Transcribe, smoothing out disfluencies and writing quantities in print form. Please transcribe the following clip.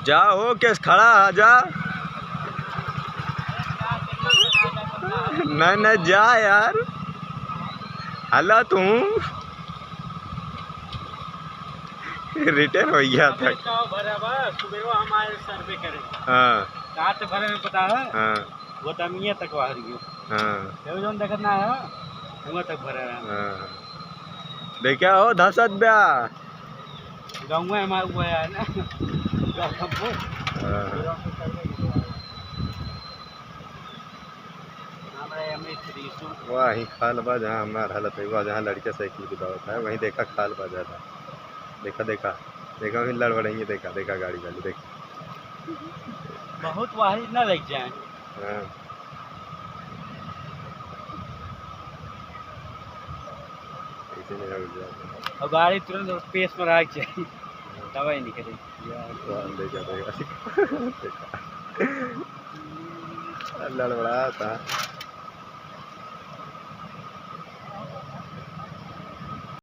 जा हो केस खड़ा आ जा। नहीं नहीं जा यार, हला तू रिटर्न हो गया था। सुबह हमारे सर्वे करें। हाँ कहाँ से भरे में पता है? हाँ वो तमिया तक बाहर गयो। हाँ जो देखना है वहाँ तक भरे हैं। हाँ देखा हो धसत ब्या गाँव में हमारे वो है ना वही खाल बा जहाँ हमार हालत हुआ, जहाँ लड़के साइकिल की दौड़त है वहीं देखा खाल बा ज़्यादा। देखा देखा देखा वहीं लड़बड़ेंगे, देखा देखा गाड़ी वाली देखा बहुत वाहिद ना लग जाए। हाँ और गाड़ी तुरंत पेस में रह चाहिए दवाई निकले लड़बड़ा था।